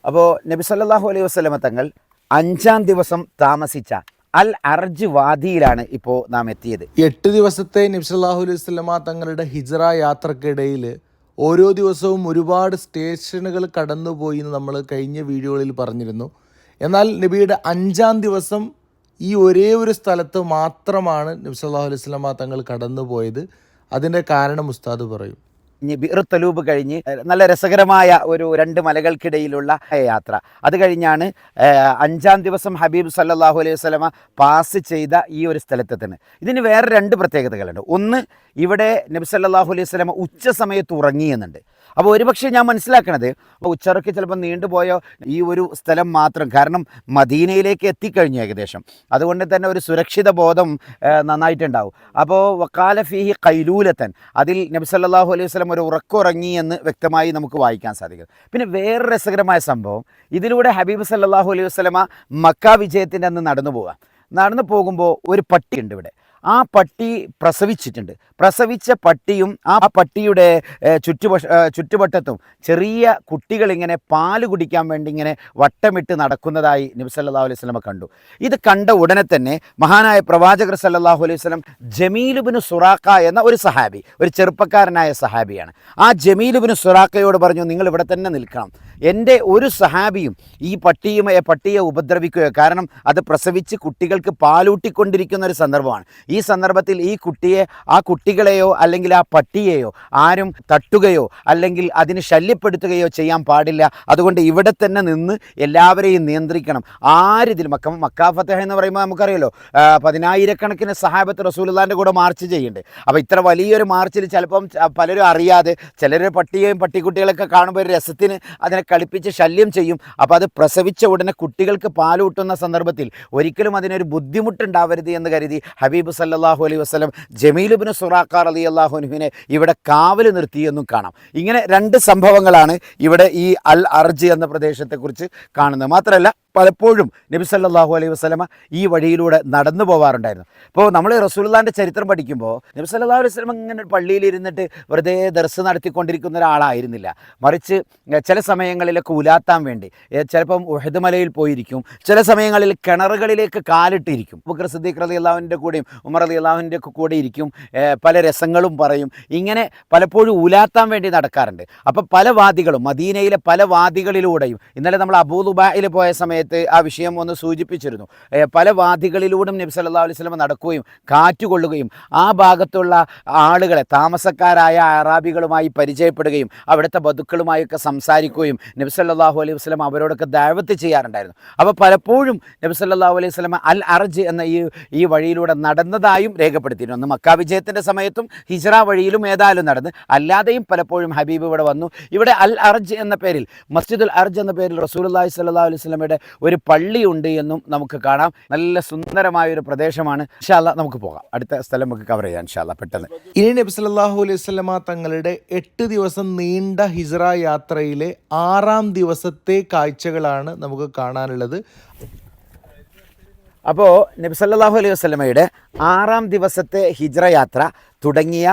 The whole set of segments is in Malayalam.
അപ്പോൾ നബി സല്ലല്ലാഹു അലൈഹി വസല്ലമ തങ്ങൾ 5-ാം ദിവസം താമസിച്ച അൽ അർജ് വാദിയിലാണ് ഇപ്പോൾ നാം എത്തിയത്. 8 ദിവസത്തെ നബി സല്ലല്ലാഹു അലൈഹി വസല്ലമ തങ്ങളുടെ ഹിജ്റ യാത്രക്കിടയിൽ ഓരോ ദിവസവും ഒരുപാട് സ്റ്റേഷനുകൾ കടന്നുപോയി എന്ന് നമ്മൾ കഴിഞ്ഞ വീഡിയോകളിൽ പറഞ്ഞിരുന്നു. എന്നാൽ നബിയുടെ 5-ാം ദിവസം ഈ ഒരേ ഒരു സ്ഥലത്ത് മാത്രമാണ് നബി സല്ലല്ലാഹു അലൈഹി വസല്ലമ തങ്ങൾ കടന്നുപോയത്. അതിൻ്റെ കാരണം ഉസ്താദ് പറയും. ബിർ തലൂബ് കഴിഞ്ഞ് നല്ല രസകരമായ ഒരു 2 മലകൾക്കിടയിലുള്ള യാത്ര. അത് കഴിഞ്ഞാണ് 5-ാം ദിവസം ഹബീബ് സല്ലല്ലാഹു അലൈഹി വസല്ലമ പാസ് ചെയ്ത ഈ ഒരു സ്ഥലത്തെത്തുന്നത്. ഇതിന് വേറെ 2 പ്രത്യേകതകളുണ്ട്. ഒന്ന്, ഇവിടെ നബി സല്ലല്ലാഹു അലൈഹി വസല്ലമ ഉച്ച സമയത്ത് ഉറങ്ങിയെന്നുണ്ട്. അപ്പോൾ ഒരുപക്ഷെ ഞാൻ മനസ്സിലാക്കണത് ഉച്ചറയ്ക്ക് ചിലപ്പോൾ നീണ്ടുപോയോ ഈ ഒരു സ്ഥലം മാത്രം, കാരണം മദീനയിലേക്ക് എത്തിക്കഴിഞ്ഞു ഏകദേശം, അതുകൊണ്ട് തന്നെ ഒരു സുരക്ഷിത ബോധം നന്നായിട്ടുണ്ടാവും. അപ്പോൾ വക്കാല ഫീഹി ഖൈലൂലത്തൻ, അതിൽ നബി സല്ലല്ലാഹു അലൈഹി വസല്ലം ഒരു ഉറക്കുറങ്ങി എന്ന് വ്യക്തമായി നമുക്ക് വായിക്കാൻ സാധിക്കും. പിന്നെ വേറെ രസകരമായ സംഭവം, ഇതിലൂടെ ഹബീബ് സല്ലല്ലാഹു അലൈഹി വസല്ലമ മക്ക വിജയത്തിൻ്റെ അന്ന് നടന്നു പോകുമ്പോൾ ഒരു പട്ടിയുണ്ട് ഇവിടെ. ആ പട്ടി പ്രസവിച്ചിട്ടുണ്ട്. പ്രസവിച്ച പട്ടിയും ആ പട്ടിയുടെ ചുറ്റുവട്ടത്തും ചെറിയ കുട്ടികളിങ്ങനെ പാല് കുടിക്കാൻ വേണ്ടി ഇങ്ങനെ വട്ടമിട്ട് നടക്കുന്നതായി നബി സല്ലല്ലാഹു അലൈഹി വസല്ലം കണ്ടു. ഇത് കണ്ട ഉടനെ തന്നെ മഹാനായ പ്രവാചകർ സല്ലല്ലാഹു അലൈഹി വസല്ലം ജമീൽ ഇബ്നു സുറാഖ എന്ന ഒരു സഹാബി, ഒരു ചെറുപ്പക്കാരനായ സഹാബിയാണ്, ആ ജമീൽ ഇബ്നു സുറാഖയോട് പറഞ്ഞു, നിങ്ങൾ ഇവിടെ തന്നെ നിൽക്കണം. എൻ്റെ ഒരു സഹാബിയും ഈ പട്ടിയെ ഉപദ്രവിക്കുകയോ, കാരണം അത് പ്രസവിച്ച് കുട്ടികൾക്ക് പാലൂട്ടിക്കൊണ്ടിരിക്കുന്ന ഒരു സന്ദർഭമാണ്. ഈ സന്ദർഭത്തിൽ ഈ ആ കുട്ടികളെയോ അല്ലെങ്കിൽ ആ പട്ടിയെയോ ആരും തട്ടുകയോ അല്ലെങ്കിൽ അതിന് ശല്യപ്പെടുത്തുകയോ ചെയ്യാൻ പാടില്ല. അതുകൊണ്ട് ഇവിടെ തന്നെ നിന്ന് എല്ലാവരെയും നിയന്ത്രിക്കണം. ആരിതിൽ മക്ക ഫതഹ് എന്ന് പറയുമ്പോൾ നമുക്കറിയാലോ, 10,000-കണക്കിന് സഹാബത്ത് റസൂലുള്ളാഹിൻ്റെ കൂടെ മാർച്ച് ചെയ്യുന്നുണ്ട്. അപ്പോൾ ഇത്ര വലിയൊരു മാർച്ചിൽ ചിലപ്പം പലരും അറിയാതെ ചിലർ പട്ടിയെയും പട്ടിക്കുട്ടികളൊക്കെ കാണുമ്പോൾ ഒരു രസത്തിന് അതിനെ കളിപ്പിച്ച് ശല്യം ചെയ്യും. അപ്പോൾ അത് പ്രസവിച്ച ഉടനെ കുട്ടികൾക്ക് പാലൂട്ടുന്ന സന്ദർഭത്തിൽ ഒരിക്കലും അതിനൊരു ബുദ്ധിമുട്ടുണ്ടാവരുത് എന്ന് കരുതി ഹബീബ് സല്ലല്ലാഹു അലൈഹി വസല്ലം ജമീൽ ഇബ്നു സുറാഖ റളിയല്ലാഹു അൻഹുവിനെ ഇവിടെ കാവൽ നിർത്തിയെന്നും കാണാം. ഇങ്ങനെ 2 സംഭവങ്ങളാണ് ഇവിടെ ഈ അൽ അർജ് എന്ന പ്രദേശത്തെക്കുറിച്ച് കാണുന്നത്. മാത്രമല്ല പലപ്പോഴും നബി സല്ലല്ലാഹു അലൈഹി വസല്ലമ ഈ വഴിയിലൂടെ നടന്നു പോകാറുണ്ടായിരുന്നു. ഇപ്പോൾ നമ്മൾ റസൂലുള്ളാഹിൻ്റെ ചരിത്രം പഠിക്കുമ്പോൾ നബി സല്ലല്ലാഹു അലൈഹി വസല്ലമ ഇങ്ങനെ പള്ളിയിൽ ഇരുന്നിട്ട് വെറുതെ ദർസ് നടത്തിക്കൊണ്ടിരിക്കുന്ന ഒരാളായിരുന്നില്ല. മറിച്ച് ചില സമയങ്ങളിലൊക്കെ ഉലാത്താൻ വേണ്ടി ചിലപ്പം ഉഹദ് മലയിൽ പോയിരിക്കും, ചില സമയങ്ങളിൽ കിണറുകളിലേക്ക് കാലിട്ടിരിക്കും. അബൂബക്കർ സിദ്ദീഖ് റളിയല്ലാഹുവിൻ്റെ കൂടെയും ഉമർ റളിയല്ലാഹുവിൻ്റെ ഒക്കെ കൂടെ ഇരിക്കും, പല രസങ്ങളും പറയും. ഇങ്ങനെ പലപ്പോഴും ഉലാത്താൻ വേണ്ടി നടക്കാറുണ്ട്. അപ്പോൾ പല വാദികളും, മദീനയിലെ പല വാദികളിലൂടെയും, ഇന്നലെ നമ്മൾ അബൂ ദുബായിൽ പോയ സമയത്ത് ആ വിഷയം ഒന്ന് സൂചിപ്പിച്ചിരുന്നു, പല വാദികളിലൂടെ നബി സല്ലല്ലാഹു അലൈഹി വസല്ലം നടക്കുകയും കാറ്റുകൊള്ളുകയും ആ ഭാഗത്തുള്ള ആളുകളെ, താമസക്കാരായ അറാബികളുമായി പരിചയപ്പെടുകയും അവിടുത്തെ ബദുക്കളുമായൊക്കെ സംസാരിക്കുകയും നബി സല്ലല്ലാഹു അലൈഹി വസല്ലം അവരോടൊക്കെ ദഅവത്ത് ചെയ്യാറുണ്ടായിരുന്നു. അപ്പോൾ പലപ്പോഴും നബി സല്ലല്ലാഹു അലൈഹി വസല്ലം അൽ അർജ് എന്ന ഈ വഴിയിലൂടെ നടന്നതായും രേഖപ്പെടുത്തിയിരുന്നു. അന്ന് മക്ക വിജയത്തിൻ്റെ സമയത്തും ഹിജ്റ വഴിയിലും ഏതായാലും നടന്ന്, അല്ലാതെയും പലപ്പോഴും ഹബീബ് ഇവിടെ വന്നു. ഇവിടെ അൽ അർജ് എന്ന പേരിൽ, മസ്ജിദുൽ അർജ് എന്ന പേരിൽ റസൂലുള്ളാഹി സ്വല്ലല്ലാഹു അലൈഹി വസല്ലമയുടെ ഒരു പള്ളിയുണ്ട് എന്നും നമുക്ക് കാണാം. നല്ല സുന്ദരമായ ഒരു പ്രദേശമാണ്. ഇൻഷാ അല്ലാഹ് നമുക്ക് പോകാം, അടുത്ത സ്ഥലം നമുക്ക് കവർ ചെയ്യാം ഇൻഷാ അല്ലാഹ് പെട്ടെന്ന്. ഇനി നബി സല്ലല്ലാഹു അലൈഹി വസല്ലമ തങ്ങളുടെ 8 ദിവസം നീണ്ട ഹിജ്റ യാത്രയിലെ 6-ാം ദിവസത്തെ കാഴ്ചകളാണ് നമുക്ക് കാണാനുള്ളത്. അപ്പോൾ നബി സല്ലല്ലാഹു അലൈഹി വസല്ലമയുടെ 6-ാം ദിവസത്തെ ഹിജ്റ യാത്ര തുടങ്ങിയ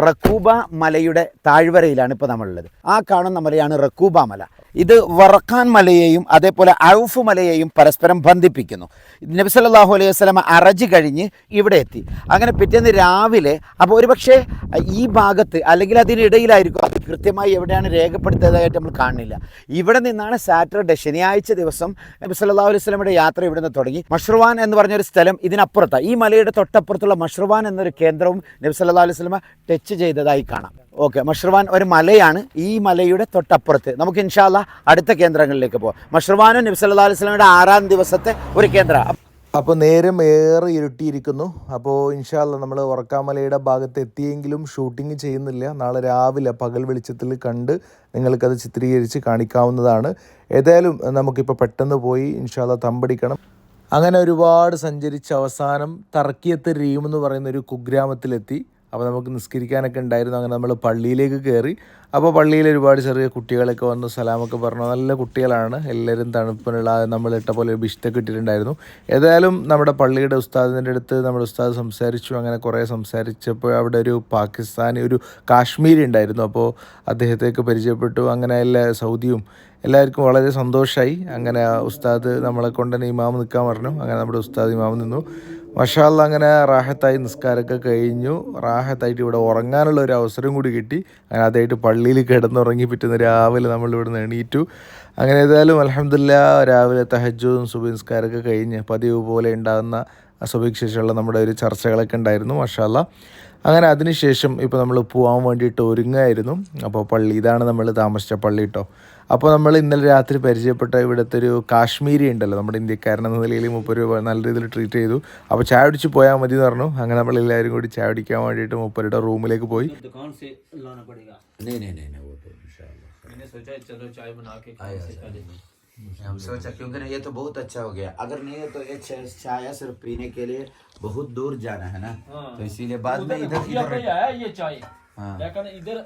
റക്കൂബ മലയുടെ താഴ്വരയിലാണ് ഇപ്പോൾ നമ്മളുള്ളത്. ആ കാണുന്ന മലയാണ് റക്കൂബ മല. ഇത് വറഖാൻ മലയെയും അതേപോലെ ഔഫ് മലയെയും പരസ്പരം ബന്ധിപ്പിക്കുന്നു. നബി സല്ലല്ലാഹു അലൈഹി വസല്ലമ അറജ് കഴിഞ്ഞ് ഇവിടെ എത്തി. അങ്ങനെ പിറ്റേന്ന് രാവിലെ, അപ്പോൾ ഒരുപക്ഷെ ഈ ഭാഗത്ത് അല്ലെങ്കിൽ അതിനിടയിലായിരിക്കും, അത് കൃത്യമായി എവിടെയാണ് രേഖപ്പെടുത്തിയതായിട്ട് നമ്മൾ കാണുന്നില്ല. ഇവിടെ നിന്നാണ് സാറ്റർഡേ, ശനിയാഴ്ച ദിവസം നബി സല്ലല്ലാഹു അലൈഹി വസല്ലമയുടെ യാത്ര ഇവിടെ നിന്ന് തുടങ്ങി. മഷ്റുവാൻ എന്ന് പറഞ്ഞൊരു സ്ഥലം ഇതിനപ്പുറത്താണ്, ഈ മലയുടെ തൊട്ടപ്പുറത്തുള്ള മഷ്റുവാൻ എന്നൊരു കേന്ദ്രവും നബി സല്ലല്ലാഹു അലൈഹി വസല്ലമ ടച്ച് ചെയ്തതായി കാണാം. ഓക്കെ, മഷ്റുവാൻ ഒരു മലയാണ്. ഈ മലയുടെ തൊട്ടപ്പുറത്ത് നമുക്ക് ഇൻഷാ അല്ലാഹ് അടുത്ത കേന്ദ്രങ്ങളിലേക്ക് പോകാം. മഷ്റുവാനും നബി സല്ലല്ലാഹു അലൈഹി വസല്ലമയുടെ 6-ാം ദിവസത്തെ ഒരു കേന്ദ്രമാണ്. അപ്പോൾ നേരം ഏറെ ഇരുട്ടിയിരിക്കുന്നു. അപ്പോൾ ഇൻഷാ അല്ലാഹ് നമ്മൾ വറക്കാമലയുടെ ഭാഗത്ത് എത്തിയെങ്കിലും ഷൂട്ടിംഗ് ചെയ്യുന്നില്ല. നാളെ രാവിലെ പകൽ വെളിച്ചത്തിൽ കണ്ട് നിങ്ങൾക്കത് ചിത്രീകരിച്ച് കാണിക്കാവുന്നതാണ്. ഏതായാലും നമുക്കിപ്പോൾ പെട്ടെന്ന് പോയി ഇൻഷാ അല്ലാഹ് തമ്പടിക്കണം. അങ്ങനെ ഒരുപാട് സഞ്ചരിച്ച് അവസാനം തർക്കിയത്ത് രീം എന്ന് പറയുന്ന ഒരു കുഗ്രാമത്തിലെത്തി. അപ്പോൾ നമുക്ക് നിസ്കരിക്കാനൊക്കെ ഉണ്ടായിരുന്നു. അങ്ങനെ നമ്മൾ പള്ളിയിലേക്ക് കയറി. അപ്പോൾ പള്ളിയിൽ ഒരുപാട് ചെറിയ കുട്ടികളൊക്കെ വന്നു സലാമൊക്കെ പറഞ്ഞു. നല്ല കുട്ടികളാണ് എല്ലാവരും. തണുപ്പിനുള്ള നമ്മളിട്ട പോലെ ഒരു ബിഷ്തൊക്കെ ഇട്ടിട്ടുണ്ടായിരുന്നു. ഏതായാലും നമ്മുടെ പള്ളിയുടെ ഉസ്താദിൻ്റെ അടുത്ത് നമ്മുടെ ഉസ്താദ് സംസാരിച്ചു. അങ്ങനെ കുറേ സംസാരിച്ചപ്പോൾ അവിടെ ഒരു പാകിസ്ഥാനി, ഒരു കാശ്മീരി ഉണ്ടായിരുന്നു. അപ്പോൾ അദ്ദേഹത്തേക്ക് പരിചയപ്പെട്ടു. അങ്ങനെ എല്ലാ സൗദിയും എല്ലാവർക്കും വളരെ സന്തോഷമായി. അങ്ങനെ ഉസ്താദ് നമ്മളെ കൊണ്ട് തന്നെ ഇമാം നിൽക്കാൻ പറഞ്ഞു. അങ്ങനെ നമ്മുടെ ഉസ്താദ് ഇമാം നിന്നു. മാഷാ അല്ലാഹ് അങ്ങനെ റാഹത്തായി നിസ്കാരമൊക്കെ കഴിഞ്ഞു. റാഹത്തായിട്ട് ഇവിടെ ഉറങ്ങാനുള്ള ഒരു അവസരം കൂടി കിട്ടി. അങ്ങനെ അതായിട്ട് പള്ളിയിൽ കിടന്നുറങ്ങി പിറ്റുന്ന രാവിലെ നമ്മൾ ഇവിടുന്ന് എണീറ്റു. അങ്ങനെ ഏതായാലും അൽഹംദുലില്ലാഹ് രാവിലെ തഹജ്ജുദും സുബഹി നിസ്കാരമൊക്കെ കഴിഞ്ഞ് പതിവ് പോലെ ഉണ്ടാകുന്ന സുബഹിക്ക് ശേഷമുള്ള നമ്മുടെ ഒരു ചർച്ചകളൊക്കെ ഉണ്ടായിരുന്നു. മാഷാ അല്ലാഹ് അങ്ങനെ അതിനുശേഷം ഇപ്പോൾ നമ്മൾ പോകാൻ വേണ്ടിയിട്ട് ഒരുങ്ങായിരുന്നു. അപ്പോൾ പള്ളി ഇതാണ് നമ്മൾ താമസിച്ച പള്ളി കേട്ടോ. അപ്പോൾ നമ്മൾ ഇന്നലെ രാത്രി പരിചയപ്പെട്ട ഇവിടുത്തെ ഒരു കാശ്മീരി ഉണ്ടല്ലോ, നമ്മുടെ ഇന്ത്യക്കാരൻ എന്ന നിലയിൽ മുപ്പര് നല്ല രീതിയിൽ ട്രീറ്റ് ചെയ്തു. അപ്പോൾ ചായ കുടിച്ച് പോയാൽ മതി എന്ന് പറഞ്ഞു. അങ്ങനെ നമ്മളെല്ലാവരും കൂടി ചായ കുടിക്കാൻ വേണ്ടിയിട്ട് മുപ്പരുടെ റൂമിലേക്ക് പോയി. हम सोचा क्योंकि ये तो बहुत अच्छा हो गया, अगर नहीं है तो ये चाय सिर्फ पीने के लिए बहुत दूर जाना है ना, तो इसीलिए बाद में इधर है ये चाय। लेकिन इधर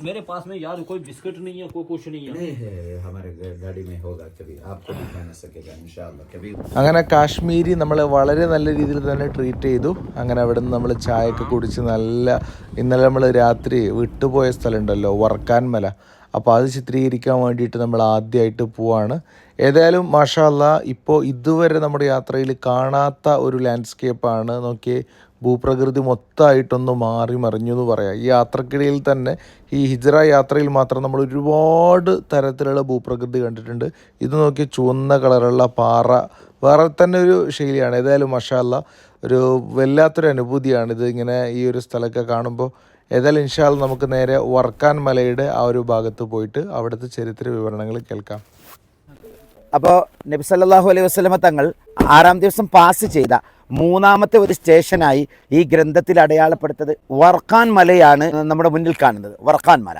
मेरे पास में यार कोई बिस्किट नहीं है, कोई कुछ नहीं है। नहीं है, हमारे गाड़ी में होगा, कभी आपको भी खाना सकेगा इंशाल्लाह कभी. അങ്ങനെ കാശ്മീരി നമ്മളെ വളരെ നല്ല രീതിയിൽ തന്നെ ട്രീറ്റ് ചെയ്തു. അങ്ങനെ അവിടെ നിന്ന് നമ്മൾ ചായയൊക്കെ കുടിച്ച് ഇന്നലെ നമ്മൾ രാത്രി വിട്ടുപോയ സ്ഥലമുണ്ടല്ലോ വർക്കാൻ മല, അപ്പോൾ അത് ചിത്രീകരിക്കാൻ വേണ്ടിയിട്ട് നമ്മൾ ആദ്യമായിട്ട് പോവാണ്. ഏതായാലും മാഷാ അല്ലാഹ് ഇപ്പോൾ ഇതുവരെ നമ്മുടെ യാത്രയിൽ കാണാത്ത ഒരു ലാൻഡ്സ്കേപ്പാണ്. നോക്കിയേ, ഭൂപ്രകൃതി മൊത്തമായിട്ടൊന്ന് മാറി മറിഞ്ഞു എന്ന് പറയാം. ഈ യാത്രക്കിടയിൽ തന്നെ ഈ ഹിജ്റ യാത്രയിൽ മാത്രം നമ്മൾ ഒരുപാട് തരത്തിലുള്ള ഭൂപ്രകൃതി കണ്ടിട്ടുണ്ട്. ഇത് നോക്കി ചുവന്ന കളറുള്ള പാറ വേറെ തന്നെ ഒരു ശൈലിയാണ്. ഏതായാലും മാഷാ അല്ലാഹ് ഒരു വല്ലാത്തൊരു അനുഭൂതിയാണ് ഇത് ഇങ്ങനെ ഈ ഒരു സ്ഥലമൊക്കെ കാണുമ്പോൾ. ഏതായാലും ഇൻഷാ അല്ലാഹ് നമുക്ക് നേരെ വർക്കാൻ മലയുടെ ആ ഒരു ഭാഗത്ത് പോയിട്ട് അവിടുത്തെ ചരിത്ര വിവരണങ്ങൾ കേൾക്കാം. അപ്പോൾ നബി സല്ലല്ലാഹു അലൈഹി വസല്ലമ തങ്ങൾ 6-ാം ദിവസം പാസ് ചെയ്ത മൂന്നാമത്തെ ഒരു സ്റ്റേഷനായി ഈ ഗ്രന്ഥത്തിൽ അടയാളപ്പെടുത്തത് വർക്കാൻ മലയാണ് നമ്മുടെ മുന്നിൽ കാണുന്നത്. വർക്കാൻ മല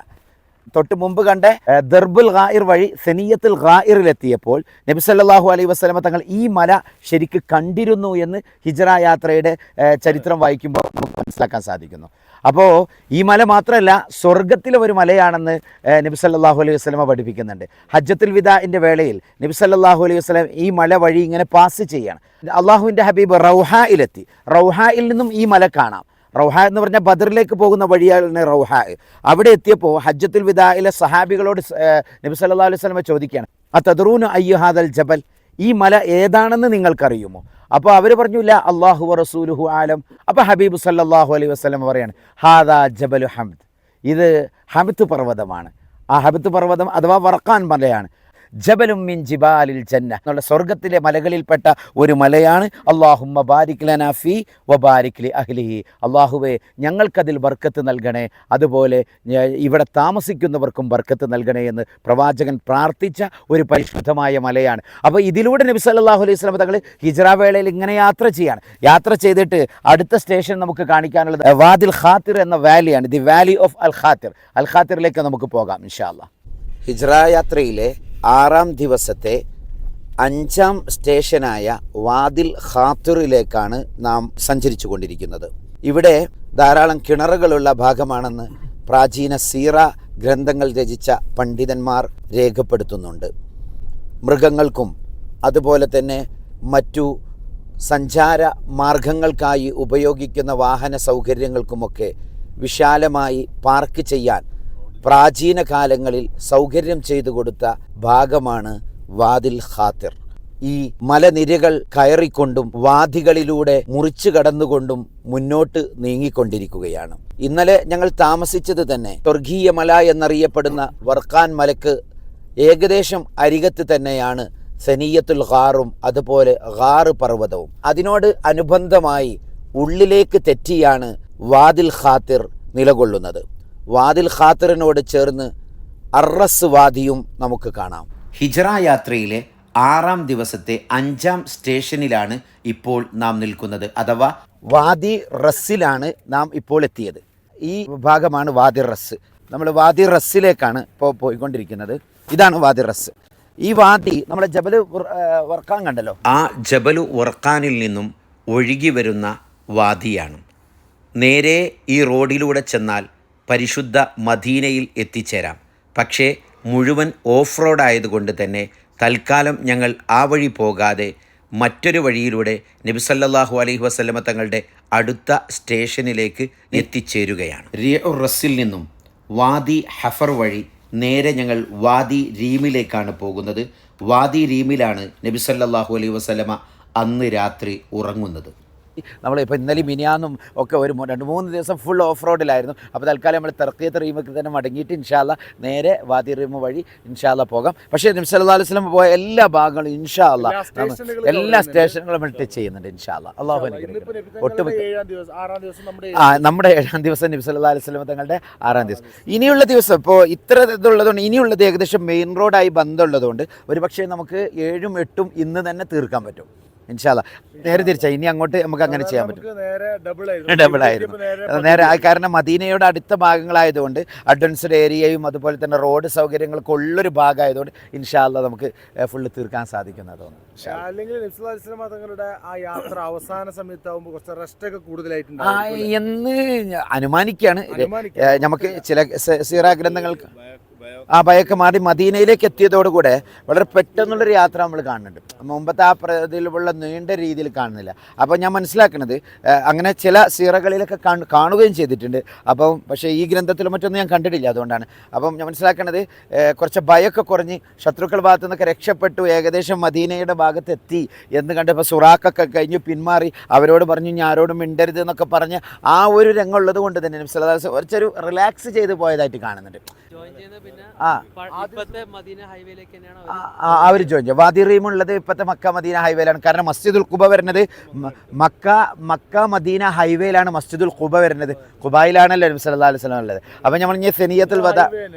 തൊട്ട് മുമ്പ് കണ്ട ദർബുൽ ഗായിർ വഴി സനിയത്തുൽ ഗായിറിലെത്തിയപ്പോൾ നബി സല്ലല്ലാഹു അലൈഹി വസല്ലമ തങ്ങൾ ഈ മല ശരിക്ക് കണ്ടിരുന്നു എന്ന് ഹിജ്റ യാത്രയുടെ ചരിത്രം വായിക്കുമ്പോൾ നമുക്ക് മനസ്സിലാക്കാൻ സാധിക്കുന്നു. അപ്പോൾ ഈ മല മാത്രമല്ല, സ്വർഗത്തിലെ ഒരു മലയാണെന്ന് നബി സല്ലല്ലാഹു അലൈഹി വസല്ലമ പഠിപ്പിക്കുന്നുണ്ട്. ഹജ്ജത്തുൽ വിദാഇൻ്റെ വേളയിൽ നബി സല്ലല്ലാഹു അലൈഹി വസല്ലം ഈ മല വഴി ഇങ്ങനെ പാസ് ചെയ്യാണ്. അള്ളാഹുവിൻ്റെ ഹബീബ് റൗഹായിലെത്തി. റൗഹായിൽ നിന്നും ഈ മല കാണാം. റൗഹ എന്ന് പറഞ്ഞാൽ ബദറിലേക്ക് പോകുന്ന വഴിയാണ് റൗഹ. അവിടെ എത്തിയപ്പോൾ ഹജ്ജത്തുൽ വിദായിലെ സഹാബികളോട് നബി സല്ലല്ലാഹു അലൈഹി വസല്ലം ചോദിക്കുകയാണ്, അതദ്റൂന അയ്യു ഹാദൽ ജബൽ, ഈ മല ഏതാണെന്ന് നിങ്ങൾക്കറിയുമോ? അപ്പോൾ അവർ പറഞ്ഞില്ല, അല്ലാഹു വ റസൂലുഹു ആലം. അപ്പോൾ ഹബീബ് സല്ലല്ലാഹു അലൈഹി വസല്ലം പറയാണ്, ഹാദാ ജബലു ഹംദ്, ഇത് ഹംദ് പർവ്വതമാണ്. ആ ഹംദ് പർവ്വതം അഥവാ വർക്കാൻ മലയാണ്. ജബലും മിൻ ജിബാലിൽ ജന്ന എന്നുള്ള സ്വർഗത്തിലെ മലകളിൽപ്പെട്ട ഒരു മലയാണ്. അല്ലാഹുമ്മ ബാരിക് ലനാ ഫീ വബാരിക് ലി അഹ്ലിഹി, അല്ലാഹുവേ ഞങ്ങൾക്കതിൽ ബർക്കത്ത് നൽകണേ, അതുപോലെ ഇവിടെ താമസിക്കുന്നവർക്കും ബർക്കത്ത് നൽകണേ എന്ന് പ്രവാചകൻ പ്രാർത്ഥിച്ച ഒരു പരിശുദ്ധമായ മലയാണ്. അപ്പോൾ ഇതിലൂടെ നബി സല്ലല്ലാഹു അലൈഹി വസല്ലം തങ്ങൾ ഹിജ്റ വേളയിൽ ഇങ്ങനെ യാത്ര ചെയ്യാണ്. യാത്ര ചെയ്തിട്ട് അടുത്ത സ്റ്റേഷൻ നമുക്ക് കാണിക്കാനുള്ളത് വാദിൽ ഖാത്തിർ എന്ന വാലിയാണ്. ദി വാലി ഓഫ് അൽ ഖാത്തിർ. അൽ ഖാത്തിറിലേക്ക് നമുക്ക് പോകാം ഇൻഷാ അല്ലാഹ്. ഹിജ്റ യാത്രയിലെ 6-ാം ദിവസത്തെ 5-ാം സ്റ്റേഷനായ വാദിൽ ഖാത്തിറിലേക്കാണ് നാം സഞ്ചരിച്ചു കൊണ്ടിരിക്കുന്നത്. ഇവിടെ ധാരാളം കിണറുകളുള്ള ഭാഗമാണെന്ന് പ്രാചീന സീറ ഗ്രന്ഥങ്ങൾ രചിച്ച പണ്ഡിതന്മാർ രേഖപ്പെടുത്തുന്നുണ്ട്. മൃഗങ്ങൾക്കും അതുപോലെ തന്നെ മറ്റു സഞ്ചാര മാർഗങ്ങൾക്കായി ഉപയോഗിക്കുന്ന വാഹന സൗകര്യങ്ങൾക്കുമൊക്കെ വിശാലമായി പാർക്ക് ചെയ്യാൻ പ്രാചീന കാലങ്ങളിൽ സൗകര്യം ചെയ്തു കൊടുത്ത ഭാഗമാണ് വാദിൽ ഖാത്തിർ. ഈ മലനിരകൾ കയറിക്കൊണ്ടും വാദികളിലൂടെ മുറിച്ചു കടന്നുകൊണ്ടും മുന്നോട്ട് നീങ്ങിക്കൊണ്ടിരിക്കുകയാണ്. ഇന്നലെ ഞങ്ങൾ താമസിച്ചത് തന്നെ സ്വർഗീയ മല എന്നറിയപ്പെടുന്ന വർക്കാൻ മലക്ക് ഏകദേശം അരികത്ത് തന്നെയാണ് സനിയത്തുൽ ഗാറും അതുപോലെ ഗാറ് പർവ്വതവും. അതിനോട് അനുബന്ധമായി ഉള്ളിലേക്ക് തെറ്റിയാണ് വാദിൽ ഖാത്തിർ നിലകൊള്ളുന്നത്. വാദിൽ ഖാത്തിറിനോട് ചേർന്ന് അർറസ് വാദിയും നമുക്ക് കാണാം. ഹിജ്റ യാത്രയിലെ 6-ാം ദിവസത്തെ 5-ാം സ്റ്റേഷനിലാണ് ഇപ്പോൾ നാം നിൽക്കുന്നത്, അഥവാ വാദി റസ്സിലാണ് നാം ഇപ്പോൾ എത്തിയത്. ഈ ഭാഗമാണ് വാദി റസ്. നമ്മൾ വാദി റസ്സിലേക്കാണ് ഇപ്പോൾ പോയിക്കൊണ്ടിരിക്കുന്നത്. ഇതാണ് വാദി റസ്. ഈ വാദി നമ്മളെ ജബലു വർക്കാൻ കണ്ടല്ലോ, ആ ജബലു വർക്കാനിൽ നിന്നും ഒഴുകി വരുന്ന വാദിയാണ്. നേരെ ഈ റോഡിലൂടെ ചെന്നാൽ പരിശുദ്ധ മദീനയിൽ എത്തിച്ചേരാം. പക്ഷേ മുഴുവൻ ഓഫ് റോഡ് ആയതുകൊണ്ട് തന്നെ തൽക്കാലം ഞങ്ങൾ ആ വഴി പോകാതെ മറ്റൊരു വഴിയിലൂടെ നബി സല്ലല്ലാഹു അലൈഹി വസല്ലമ തങ്ങളുടെ അടുത്ത സ്റ്റേഷനിലേക്ക് എത്തിച്ചേരുകയാണ്. റിയ റസ്സിൽ നിന്നും വാദി ഹഫർ വഴി നേരെ ഞങ്ങൾ വാദി റീമിലേക്കാണ് പോകുന്നത്. വാദി റീമിലാണ് നബി സല്ലല്ലാഹു അലൈഹി വസല്ലമ അന്ന് രാത്രി ഉറങ്ങുന്നത്. നമ്മളിപ്പോൾ ഇന്നലെ മിനിയാന്നും ഒക്കെ ഒരു 2-3 ദിവസം ഫുൾ ഓഫ് റോഡിലായിരുന്നു. അപ്പോൾ തൽക്കാലം നമ്മൾ തർക്കീത്ത് റീമിൽ തന്നെ മടങ്ങിയിട്ട് ഇൻഷാല്ല നേരെ വാദി റീം വഴി ഇൻഷാല്ല പോകാം. പക്ഷേ നബി സല്ലല്ലാഹു അലൈഹി വസല്ലം പോയ എല്ലാ ഭാഗങ്ങളും ഇൻഷാല്ല എല്ലാ സ്റ്റേഷനുകളും നമ്മൾ ടച്ച് ചെയ്യുന്നുണ്ട് ഇൻഷാല്ല. അള്ളാഹു അനുഗ്രഹിക്കട്ടെ. ഒട്ടുമിക്ക നമ്മുടെ 7ാം ദിവസം നബി സല്ലല്ലാഹു അലൈഹി വസല്ലം തങ്ങളുടെ 6ാം ദിവസം. ഇനിയുള്ള ദിവസം ഇപ്പോൾ ഇത്ര ഇതുള്ളതുകൊണ്ട് ഇനിയുള്ളത് ഏകദേശം മെയിൻ റോഡായി ബന്ധമുള്ളതുകൊണ്ട് ഒരു പക്ഷേ നമുക്ക് 7ഉം 8ഉം ഇന്ന് തന്നെ തീർക്കാൻ പറ്റും ഇൻഷാല്ല. നേരെ തിരിച്ചാൽ ഇനി അങ്ങോട്ട് നമുക്ക് അങ്ങനെ ചെയ്യാൻ പറ്റും. ഡബിൾ ആയിരുന്നു നേരെ, കാരണം മദീനയുടെ അടുത്ത ഭാഗങ്ങളായതുകൊണ്ട് അഡ്വാൻസ്ഡ് ഏരിയയും അതുപോലെ തന്നെ റോഡ് സൗകര്യങ്ങളൊക്കെ ഉള്ളൊരു ഭാഗമായതുകൊണ്ട് ഇൻഷാല്ല നമുക്ക് ഫുള്ള് തീർക്കാൻ സാധിക്കുന്നത് തോന്നുന്നു. എന്ന് അനുമാനിക്കുകയാണ്. നമുക്ക് ചില സീറ ഗ്രന്ഥങ്ങൾക്ക് ആ ഭയൊക്കെ മാറി മദീനയിലേക്ക് എത്തിയതോടുകൂടെ വളരെ പെട്ടെന്നുള്ളൊരു യാത്ര നമ്മൾ കാണുന്നുണ്ട്. മുമ്പത്തെ ആ ഇതിലുള്ള നീണ്ട രീതിയിൽ കാണുന്നില്ല. അപ്പോൾ ഞാൻ മനസ്സിലാക്കുന്നത് അങ്ങനെ ചില സീറകളിലൊക്കെ കാണുകയും ചെയ്തിട്ടുണ്ട്. അപ്പം പക്ഷേ ഈ ഗ്രന്ഥത്തിൽ മറ്റൊന്നും ഞാൻ കണ്ടിട്ടില്ല. അതുകൊണ്ടാണ് അപ്പം ഞാൻ മനസ്സിലാക്കുന്നത് കുറച്ച് ഭയമൊക്കെ കുറഞ്ഞ് ശത്രുക്കൾ ഭാഗത്തു നിന്നൊക്കെ രക്ഷപ്പെട്ടു ഏകദേശം മദീനയുടെ ഭാഗത്ത് എത്തി എന്ന് കണ്ടപ്പോൾ സുറാഖൊക്കെ കഴിഞ്ഞ് പിന്മാറി അവരോട് പറഞ്ഞു ഞാൻ ആരോടും മിണ്ടരുത് എന്നൊക്കെ പറഞ്ഞ് ആ ഒരു രംഗമുള്ളത് കൊണ്ട് തന്നെ നബി സല്ലല്ലാഹു അലൈഹി വസല്ലം കുറച്ചൊരു റിലാക്സ് ചെയ്ത് പോയതായിട്ട് കാണുന്നുണ്ട്. അവർ ജോയിൻ ചെയ്യും. വാദി റീം ഉള്ളത് ഇപ്പോഴത്തെ മക്ക മദീന ഹൈവേയിലാണ്. കാരണം മസ്ജിദുൽ ഖുബ വരുന്നത് മക്ക മദീന ഹൈവേയിലാണ് മസ്ജിദുൽ ഖുബ വരുന്നത്. ഖുബായിലാണല്ലോ നബി സല്ലല്ലാഹു അലൈഹി വസല്ലം ഉള്ളത്. അപ്പം നമ്മൾ ഇനി സെനിയത്തുൽ വദ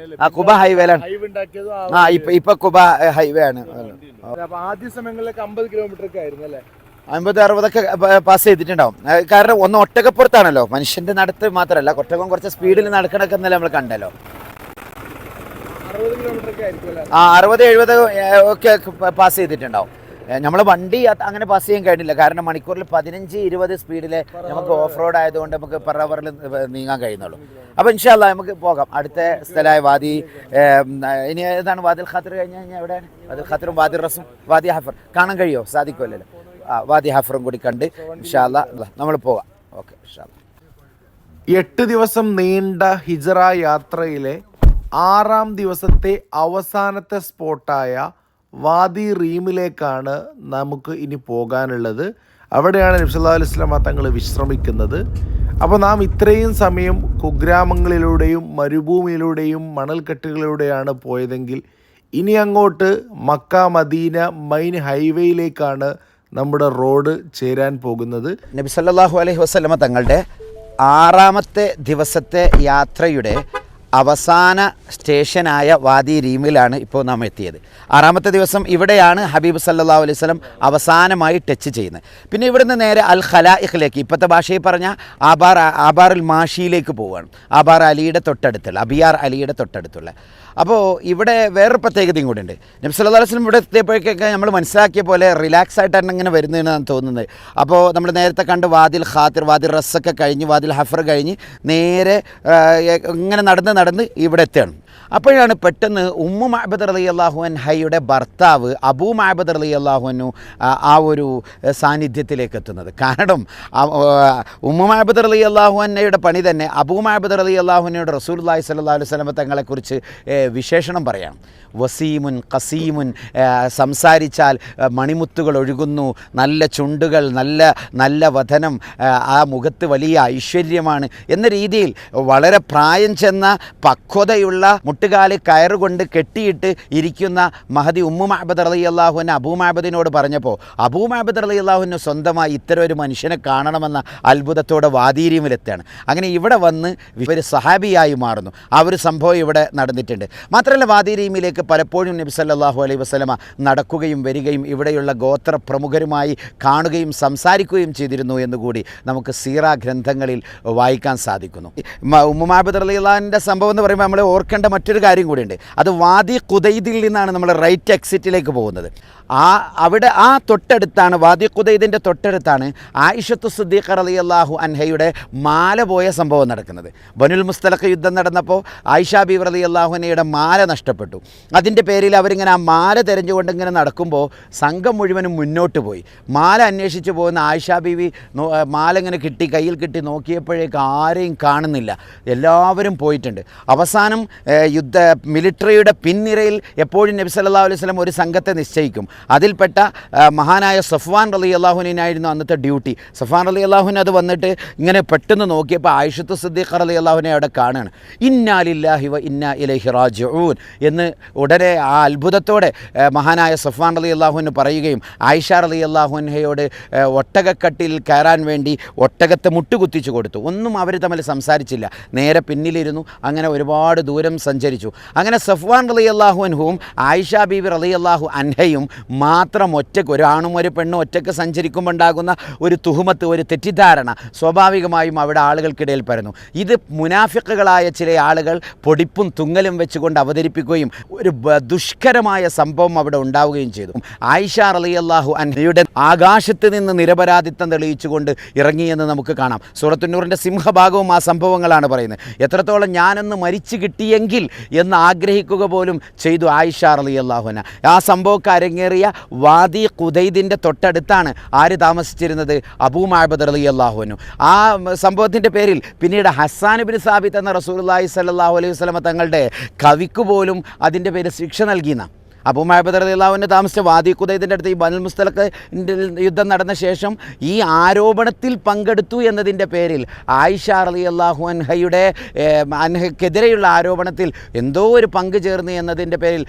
ഖുബ ഹൈവേയിലാണ്. ഇപ്പൊ ഖുബ ഹൈവേ ആണ്. ആദ്യ സമയങ്ങളിലൊക്കെ 50 കിലോമീറ്റർ ആയിരുന്നു അല്ലേ? 50-60 പാസ് ചെയ്തിട്ടുണ്ടാവും. കാരണം ഒന്ന് ഒട്ടകപ്പുറത്താണല്ലോ, മനുഷ്യന്റെ നടത്ത് മാത്രമല്ല ഒട്ടകം കുറച്ച് സ്പീഡിൽ നടക്കണൊക്കെ എന്നല്ലേ നമ്മൾ കണ്ടല്ലോ. 60-70 ഒക്കെ പാസ് ചെയ്തിട്ടുണ്ടാവും. നമ്മൾ വണ്ടി അങ്ങനെ പാസ് ചെയ്യാൻ കഴിഞ്ഞില്ല. കാരണം മണിക്കൂറിൽ 15-20 സ്പീഡിൽ നമുക്ക് ഓഫ് റോഡ് ആയതുകൊണ്ട് നമുക്ക് പെർ അവറിൽ നീങ്ങാൻ കഴിയുന്നുള്ളൂ. അപ്പോൾ ഇൻഷാ അല്ലാഹ് നമുക്ക് പോകാം. അടുത്ത സ്ഥലമായ വാദി ഇനി ഏതാണ്? വാദിൽ ഖാത്തിർ കഴിഞ്ഞ് കഴിഞ്ഞാൽ എവിടെയാണ്? വാദിൽ ഖാത്തിറും വാദി റസും വാദി ഹഫർ കാണാൻ കഴിയുമോ? സാധിക്കുമല്ലോ. വാദി ഹഫറും കൂടി കണ്ട് ഇൻഷാ അല്ലാഹ് നമ്മൾ പോകാം. ഓക്കെ ഇൻഷാ അല്ലാഹ്. 8 ദിവസം നീണ്ട ഹിജ്റ യാത്രയിലെ 6ാം ദിവസത്തെ അവസാനത്തെ സ്പോട്ടായ വാദി റീമിലേക്കാണ് നമുക്ക് ഇനി പോകാനുള്ളത്. അവിടെയാണ് നബി സല്ലല്ലാഹു അലൈഹി വസല്ലം തങ്ങൾ വിശ്രമിക്കുന്നത്. അപ്പോൾ നാം ഇത്രയും സമയം കുഗ്രാമങ്ങളിലൂടെയും മരുഭൂമിയിലൂടെയും മണൽക്കെട്ടുകളിലൂടെയാണ് പോയതെങ്കിൽ ഇനി അങ്ങോട്ട് മക്ക മദീന മൈൻ ഹൈവേയിലേക്കാണ് നമ്മുടെ റോഡ് ചേരാൻ പോകുന്നത്. നബി സല്ലല്ലാഹു അലൈഹി വസല്ലം തങ്ങളുടെ 6ാമത്തെ ദിവസത്തെ യാത്രയുടെ അവസാന സ്റ്റേഷനായ വാദി റീമിലാണ് ഇപ്പോൾ നാം എത്തിയത്. 6ാമത്തെ ദിവസം ഇവിടെയാണ് ഹബീബ് സല്ലല്ലാഹു അലൈഹി വസല്ലം അവസാനമായി ടച്ച് ചെയ്യുന്നത്. പിന്നെ ഇവിടുന്ന് നേരെ അൽ ഖലായിഖിലേക്ക്, ഇപ്പോഴത്തെ ഭാഷയിൽ പറഞ്ഞാൽ ആബാറുൽ മാഷിയിലേക്ക് പോവുകയാണ്. ആബാർ അലിയുടെ തൊട്ടടുത്തുള്ള അബിയാർ അലിയുടെ തൊട്ടടുത്തുള്ള. അപ്പോൾ ഇവിടെ വേറൊരു പ്രത്യേകതയും കൂടി ഉണ്ട്. നബി സല്ലല്ലാഹു അലൈഹി വസല്ലം ഇവിടെ എത്തിയപ്പോഴേക്കൊക്കെ നമ്മൾ മനസ്സിലാക്കിയ പോലെ റിലാക്സ് ആയിട്ടാണ് ഇങ്ങനെ വരുന്നതെന്നാണ് തോന്നുന്നത്. അപ്പോൾ നമ്മൾ നേരത്തെ കണ്ട് വാദിൽ ഖാത്തിർ വാദിൽ റസ്സൊക്കെ കഴിഞ്ഞ് വാദിൽ ഹഫർ കഴിഞ്ഞ് നേരെ ഇങ്ങനെ നടന്ന് ഇവിടെ എത്തുകയാണ്. അപ്പോഴാണ് പെട്ടെന്ന് ഉമ്മു മഅബദ് റളിയല്ലാഹു അൻഹയുടെ ഭർത്താവ് അബൂ മഅബദ് റളിയല്ലാഹു അൻഹു ആ ഒരു സാന്നിധ്യത്തിലേക്ക് എത്തുന്നത്. കാരണം ഉമ്മു മഅബദ് റളിയല്ലാഹു അൻഹയുടെ പണി തന്നെ അബൂ മഅബദ് റളിയല്ലാഹു അൻഹയുടെ റസൂലുള്ളാഹി സ്വല്ലല്ലാഹു അലൈഹി വസല്ലം തങ്ങളെക്കുറിച്ച് വിശേഷണം പറയാം. വസീമുൻ ഖസീമുൻ, സംസാരിച്ചാൽ മണിമുത്തുകൾ ഒഴുകുന്നു, നല്ല ചുണ്ടുകൾ, നല്ല വദനം, ആ മുഖത്ത് വലിയ ഐശ്വര്യമാണ് എന്ന രീതിയിൽ വളരെ പ്രായം ചെന്ന പക്വതയുള്ള മുട്ടുകാലി കയറുകൊണ്ട് കെട്ടിയിട്ട് ഇരിക്കുന്ന മഹദി ഉമ്മു മഅബദ് റളിയല്ലാഹു അൻഹു അബൂ മഅബദിനോട് പറഞ്ഞപ്പോൾ അബൂ മഅബദ് റളിയല്ലാഹു അൻഹു സ്വന്തമായി ഇത്തരം ഒരു മനുഷ്യനെ കാണണമെന്ന അത്ഭുതത്തോടെ വാദീരിയമിലെത്തുകയാണ്. അങ്ങനെ ഇവിടെ വന്ന് ഒരു സഹാബിയായി മാറുന്നു. ആ ഒരു സംഭവം ഇവിടെ നടന്നിട്ടുണ്ട്. മാത്രമല്ല വാദീരിയമിലേക്ക് പലപ്പോഴും നബി സല്ലല്ലാഹു അലൈഹി വസല്ലമ നടക്കുകയും വരികയും ഇവിടെയുള്ള ഗോത്ര പ്രമുഖരുമായി കാണുകയും സംസാരിക്കുകയും ചെയ്തിരുന്നു എന്നുകൂടി നമുക്ക് സീറ ഗ്രന്ഥങ്ങളിൽ വായിക്കാൻ സാധിക്കുന്നു. ഉമ്മു മഅബദ് റളിയല്ലാഹു അൻഹുവിൻ്റെ സംഭവം എന്ന് പറയുമ്പോൾ നമ്മൾ ഓർക്കേണ്ട മറ്റൊരു കാര്യം കൂടിയുണ്ട്. അത് വാദി ഖുദൈദിൽ നിന്നാണ് നമ്മൾ റൈറ്റ് എക്സിറ്റിലേക്ക് പോകുന്നത്. അവിടെ തൊട്ടടുത്താണ്, വാദി ഖുദൈദിൻ്റെ തൊട്ടടുത്താണ് ആയിഷത്തു സിദ്ദീഖ റളിയല്ലാഹു അൻഹയുടെ മാല പോയ സംഭവം നടക്കുന്നത്. ബനുൽ മുസ്തലഖ് യുദ്ധം നടന്നപ്പോൾ ആയിഷ ബീവി റളിയല്ലാഹു അൻഹയുടെ മാല നഷ്ടപ്പെട്ടു. അതിൻ്റെ പേരിൽ അവരിങ്ങനെ ആ മാല തെരഞ്ഞുകൊണ്ട് ഇങ്ങനെ നടക്കുമ്പോൾ സംഘം മുഴുവനും മുന്നോട്ട് പോയി. മാല അന്വേഷിച്ച് പോകുന്ന ആയിഷ ബീവി മാല ഇങ്ങനെ കയ്യിൽ കിട്ടി നോക്കിയപ്പോഴേക്ക് ആരെയും കാണുന്നില്ല, എല്ലാവരും പോയിട്ടുണ്ട്. അവസാനം മിലിറ്ററിയുടെ പിൻനിരയിൽ എപ്പോഴും നബി സല്ലല്ലാഹു അലൈഹി വസല്ലം ഒരു സംഘത്തെ നിശ്ചയിക്കും. അതിൽപ്പെട്ട മഹാനായ സഫ്വാൻ റളിയല്ലാഹുവിനായിരുന്നു അന്നത്തെ ഡ്യൂട്ടി. സഫ്വാൻ റളിയല്ലാഹുവിന് അത് വന്നിട്ട് ഇങ്ങനെ പെട്ടെന്ന് നോക്കിയപ്പോൾ ആയിഷത്തു സിദ്ദീഖ റളിയല്ലാഹുവിനെ അവിടെ കാണുകയാണ്. ഇന്നാ ലില്ലാഹി വ ഇന്നാ ഇലൈഹി റാജിഊൻ എന്ന് ഉടനെ ആ അത്ഭുതത്തോടെ മഹാനായ സഫ്വാൻ റളിയല്ലാഹുവിന് പറയുകയും ആയിഷ റളിയല്ലാഹുൻഹയോട് ഒട്ടകക്കട്ടിൽ കയറാൻ വേണ്ടി ഒട്ടകത്തെ മുട്ടുകുത്തിച്ചു കൊടുത്തു. ഒന്നും അവർ തമ്മിൽ സംസാരിച്ചില്ല, നേരെ പിന്നിലിരുന്നു. അങ്ങനെ ഒരുപാട് ദൂരം സഞ്ചരിച്ചു. അങ്ങനെ സഫ്വാൻ റളിയല്ലാഹു അൻഹുവും ആയിഷ ബീബി റളിയല്ലാഹു അൻഹയും മാത്രം ഒറ്റയ്ക്ക്, ഒരു ആണും ഒരു പെണ്ണും ഒറ്റയ്ക്ക് സഞ്ചരിക്കുമ്പോൾ ഉണ്ടാകുന്ന ഒരു തുഹുമത്ത്, ഒരു തെറ്റിദ്ധാരണ സ്വാഭാവികമായും അവിടെ ആളുകൾക്കിടയിൽ പരന്നു. ഇത് മുനാഫിക്കുകളായ ചില ആളുകൾ പൊടിപ്പും തുങ്ങലും വെച്ചുകൊണ്ട് അവതരിപ്പിക്കുകയും ഒരു ദുഷ്കരമായ സംഭവം അവിടെ ഉണ്ടാവുകയും ചെയ്തു. ആയിഷ റളിയല്ലാഹു അൻഹയുടെ ആകാശത്ത് നിന്ന് നിരപരാധിത്വം തെളിയിച്ചുകൊണ്ട് ഇറങ്ങിയെന്ന് നമുക്ക് കാണാം. സൂറത്തുൻ നൂറിൻ്റെ സിംഹഭാഗവും ആ സംഭവങ്ങളാണ് പറയുന്നത്. എത്രത്തോളം ഞാനൊന്ന് മരിച്ചു കിട്ടിയെങ്കിൽ എന്ന് ആഗ്രഹിക്കുക പോലും ചെയ്തു ആയിഷ റളിയല്ലാഹു അൻഹ. ആ സംഭവമൊക്കെ അരങ്ങേറിയ വാദി ഖുദൈദിൻ്റെ തൊട്ടടുത്താണ് ആര് താമസിച്ചിരുന്നത്? അബൂ മഅബദ് റളിയല്ലാഹു അൻഹു. ആ സംഭവത്തിൻ്റെ പേരിൽ പിന്നീട് ഹസ്സാൻ ഇബ്നു സാബിത്ത് എന്ന റസൂലുള്ളാഹി സ്വല്ലല്ലാഹു അലൈഹി വസല്ലമ തങ്ങളുടെ കവിക്ക് പോലും അതിൻ്റെ പേരിൽ ശിക്ഷ നൽകിയെന്ന. അബൂ മഅബദ് റളിയല്ലാഹു അൻഹു താമസിച്ച വാദി ഖുദൈദിൻ്റെ അടുത്ത് ഈ ബനുൽ മുസ്തലഖ് യുദ്ധം നടന്ന ശേഷം ഈ ആരോപണത്തിൽ പങ്കെടുത്തു എന്നതിൻ്റെ പേരിൽ ആയിഷ റളിയല്ലാഹു അൻഹയ്ക്കെതിരെയുള്ള ആരോപണത്തിൽ എന്തോ ഒരു പങ്ക് ചേർന്ന് എന്നതിൻ്റെ പേരിൽ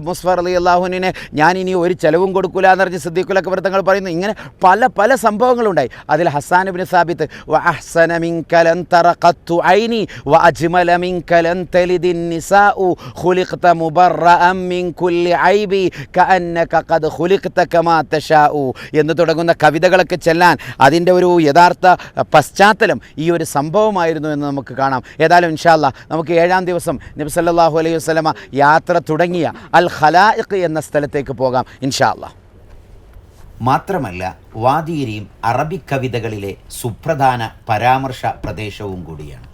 മുസ്ഫർ റളിയല്ലാഹു അൻഹുവിനെ ഞാൻ ഇനി ഒരു ചെലവും കൊടുക്കില്ല എന്ന് പറഞ്ഞ് സിദ്ദീഖുൽ അക്ബർ തങ്ങൾ പറയുന്നു. ഇങ്ങനെ പല പല സംഭവങ്ങളുണ്ടായി. അതിൽ ഹസ്സാൻ ഇബ്നു സാബിത്ത് വ അഹ്സന മിൻക ലൻ തറഖത്തു ഐനി വ അജ്മല മിൻക ലൻ തലിദിൻ നിസാഉ ഖുലിഖത മുബറഅൻ മിൻ കുല്ലി ഐബി കഅന്നക ഖദ് ഖുലിഖത കമാ തശാഉ എന്ന് തുടങ്ങുന്ന കവിതകളൊക്കെ ചെല്ലാൻ അതിൻ്റെ ഒരു യഥാർത്ഥ പശ്ചാത്തലം ഈ ഒരു സംഭവമായിരുന്നു എന്ന് നമുക്ക് കാണാം. ഏതായാലും ഇൻഷാ അല്ലാഹ് നമുക്ക് 7-ാം ദിവസം നബി സല്ലല്ലാഹു അലൈഹി വസല്ലമ യാത്ര തുടങ്ങിയ അൽ ഖലായിഖ് എന്ന സ്ഥലത്തേക്ക് പോകാം ഇൻഷാ അല്ലാഹ്. മാത്രമല്ല വാദിയരിയും അറബി കവിതകളിലെ സുപ്രധാന പരാമർശ പ്രദേശവും കൂടിയാണ്.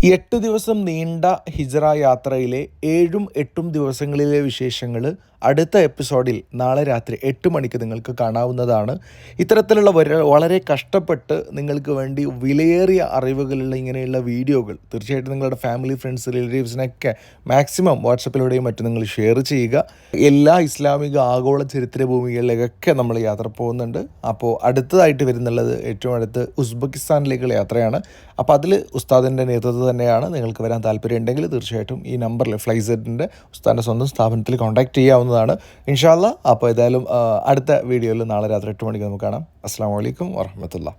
ഈ 8 ദിവസം നീണ്ട ഹിജ്റ യാത്രയിലെ 7ഉം 8ഉം ദിവസങ്ങളിലെ വിശേഷങ്ങൾ അടുത്ത എപ്പിസോഡിൽ നാളെ രാത്രി 8 മണിക്ക് നിങ്ങൾക്ക് കാണാവുന്നതാണ്. ഇത്തരത്തിലുള്ള വളരെ കഷ്ടപ്പെട്ട് നിങ്ങൾക്ക് വേണ്ടി വിലയേറിയ അറിവുകളുള്ള ഇങ്ങനെയുള്ള വീഡിയോകൾ തീർച്ചയായിട്ടും നിങ്ങളുടെ ഫാമിലി, ഫ്രണ്ട്സ്, റിലേറ്റീവ്സിനൊക്കെ മാക്സിമം വാട്സപ്പിലൂടെയും മറ്റും നിങ്ങൾ ഷെയർ ചെയ്യുക. എല്ലാ ഇസ്ലാമിക ആഗോള ചരിത്ര ഭൂമികളിലേക്കൊക്കെ നമ്മൾ യാത്ര പോകുന്നുണ്ട്. അപ്പോൾ അടുത്തതായിട്ട് വരുന്നുള്ളത് ഏറ്റവും അടുത്ത് ഉസ്ബെക്കിസ്ഥാനിലേക്കുള്ള യാത്രയാണ്. അപ്പോൾ അതിൽ ഉസ്താദിൻ്റെ നേതൃത്വം തന്നെയാണ്. നിങ്ങൾക്ക് വരാൻ താല്പര്യം ഉണ്ടെങ്കിൽ തീർച്ചയായിട്ടും ഈ നമ്പറിൽ ഫ്ലൈസെറ്റിൻ്റെ ഉസ്താദിൻ്റെ സ്വന്തം സ്ഥാപനത്തിൽ കോൺടാക്ട് ചെയ്യാവുന്നതാണ് ഇൻഷാ അല്ലാഹ്. അപ്പോൾ ഏതായാലും അടുത്ത വീഡിയോയിൽ നാളെ രാത്രി 8 മണിക്ക് നമുക്ക് കാണാം. അസ്സലാമു അലൈക്കും വറഹ്മത്തുള്ളാഹി.